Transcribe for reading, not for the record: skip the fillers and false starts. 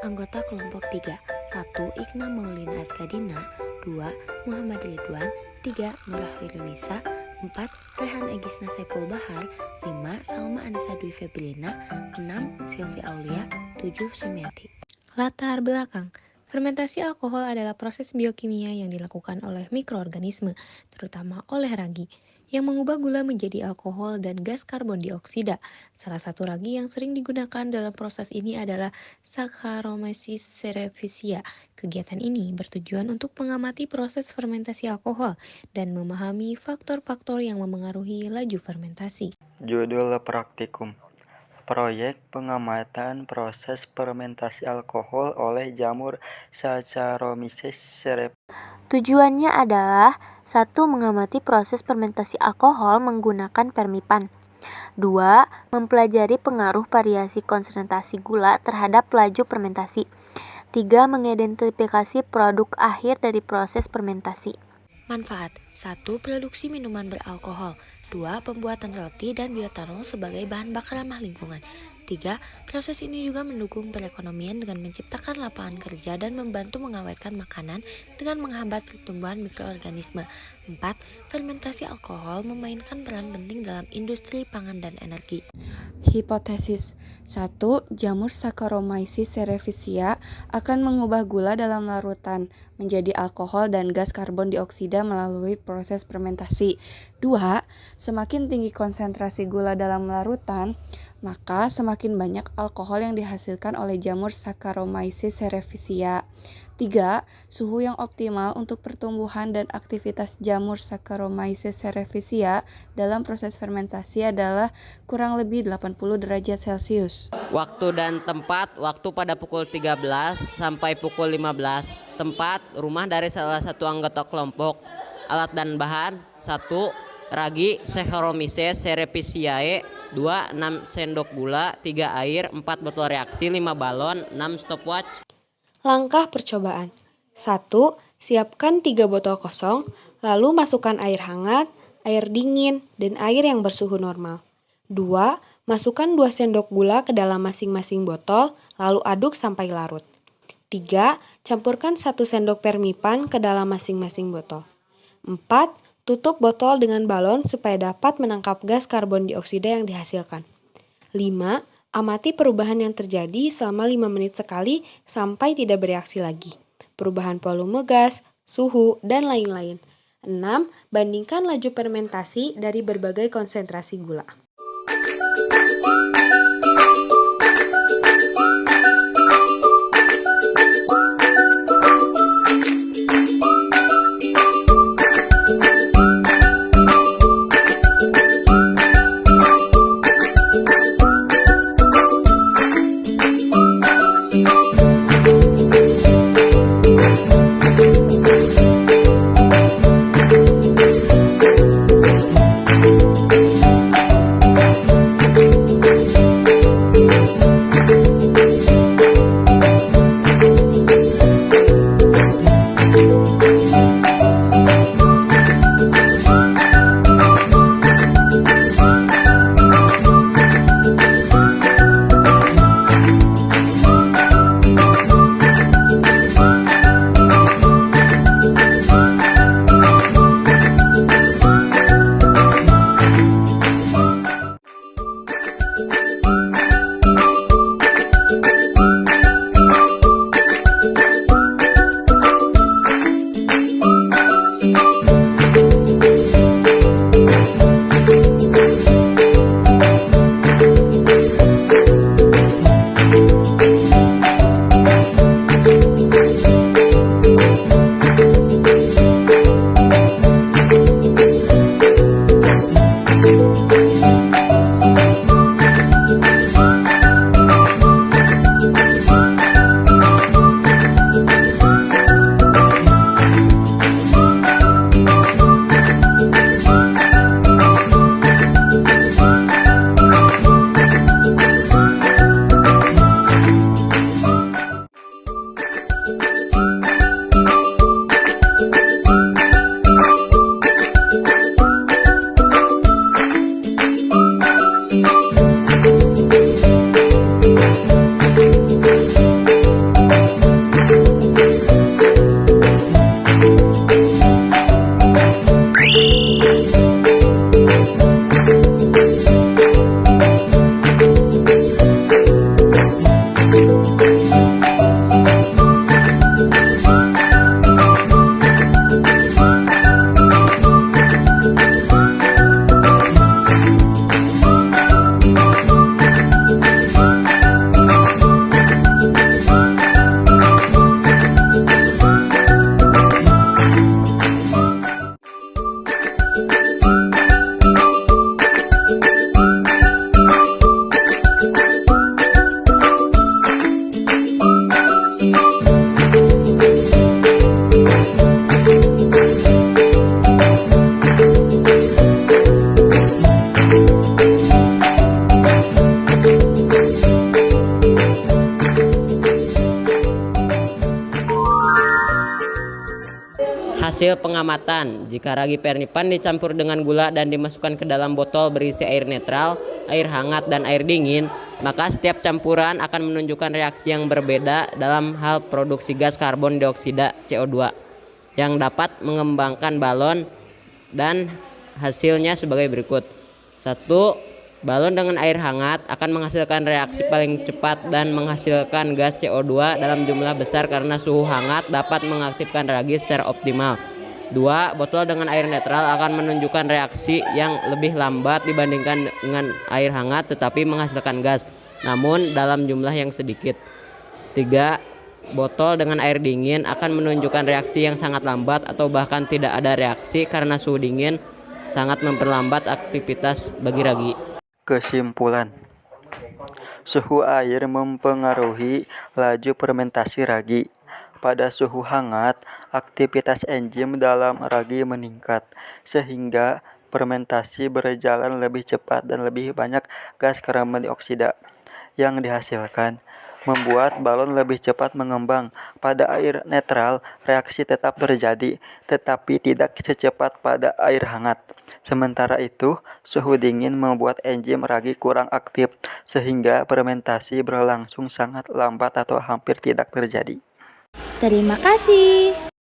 Anggota kelompok 3: 1. Ikna Maulina Askadina, 2. Muhammad Ridwan, 3. Nurah Hirunisa, 4. Rehan Egisna Saipul Bahar, 5. Salma Anissa Dwi Febrina, 6. Silvi Aulia, 7. Sumiati. Latar belakang. Fermentasi alkohol adalah proses biokimia yang dilakukan oleh mikroorganisme, terutama oleh ragi, yang mengubah gula menjadi alkohol dan gas karbon dioksida. Salah satu ragi yang sering digunakan dalam proses ini adalah Saccharomyces cerevisiae. Kegiatan ini bertujuan untuk mengamati proses fermentasi alkohol dan memahami faktor-faktor yang memengaruhi laju fermentasi. Judul praktikum: Proyek pengamatan proses fermentasi alkohol oleh jamur Saccharomyces cerevisiae. Tujuannya adalah 1. Mengamati proses fermentasi alkohol menggunakan permipan. 2. Mempelajari pengaruh variasi konsentrasi gula terhadap laju fermentasi. 3. Mengidentifikasi produk akhir dari proses fermentasi. Manfaat: 1. Produksi minuman beralkohol, 2. Pembuatan roti dan bioetanol sebagai bahan bakar ramah lingkungan. 3. Proses ini juga mendukung perekonomian dengan menciptakan lapangan kerja dan membantu mengawetkan makanan dengan menghambat pertumbuhan mikroorganisme. 4. Fermentasi alkohol memainkan peran penting dalam industri pangan dan energi. Hipotesis 1. Jamur Saccharomyces cerevisiae akan mengubah gula dalam larutan menjadi alkohol dan gas karbon dioksida melalui proses fermentasi. 2. Semakin tinggi konsentrasi gula dalam larutan, maka semakin banyak alkohol yang dihasilkan oleh jamur Saccharomyces cerevisiae. 3. Suhu yang optimal untuk pertumbuhan dan aktivitas jamur Saccharomyces cerevisiae dalam proses fermentasi adalah kurang lebih 80 derajat Celcius. Waktu dan tempat: waktu pada pukul 13 sampai pukul 15. Tempat: rumah dari salah satu anggota kelompok. Alat dan bahan: 1. Ragi Saccharomyces cerevisiae, 2. 6 sendok gula, 3 air, 4 botol reaksi, 5 balon, 6 stopwatch. Langkah percobaan: 1. Siapkan 3 botol kosong, lalu masukkan air hangat, air dingin, dan air yang bersuhu normal. 2. Masukkan 2 sendok gula ke dalam masing-masing botol, lalu aduk sampai larut. 3. Campurkan 1 sendok permipan ke dalam masing-masing botol. 4. Tutup botol dengan balon supaya dapat menangkap gas karbon dioksida yang dihasilkan. 5. Amati perubahan yang terjadi selama 5 menit sekali sampai tidak bereaksi lagi. Perubahan volume gas, suhu, dan lain-lain. 6. Bandingkan laju fermentasi dari berbagai konsentrasi gula. Hasil pengamatan, jika ragi pernipan dicampur dengan gula dan dimasukkan ke dalam botol berisi air netral, air hangat, dan air dingin, maka setiap campuran akan menunjukkan reaksi yang berbeda dalam hal produksi gas karbon dioksida CO2 yang dapat mengembangkan balon dan hasilnya sebagai berikut. 1. Balon dengan air hangat akan menghasilkan reaksi paling cepat dan menghasilkan gas CO2 dalam jumlah besar karena suhu hangat dapat mengaktifkan ragi secara optimal. 2. Botol dengan air netral akan menunjukkan reaksi yang lebih lambat dibandingkan dengan air hangat tetapi menghasilkan gas, namun dalam jumlah yang sedikit. 3. Botol dengan air dingin akan menunjukkan reaksi yang sangat lambat atau bahkan tidak ada reaksi karena suhu dingin sangat memperlambat aktivitas bagi ragi. Kesimpulan, suhu air mempengaruhi laju fermentasi ragi. Pada suhu hangat, aktivitas enzim dalam ragi meningkat, sehingga fermentasi berjalan lebih cepat dan lebih banyak gas karbon dioksida yang dihasilkan, membuat balon lebih cepat mengembang. Pada air netral, reaksi tetap terjadi, tetapi tidak secepat pada air hangat. Sementara itu, suhu dingin membuat enzim ragi kurang aktif, sehingga fermentasi berlangsung sangat lambat atau hampir tidak terjadi. Terima kasih.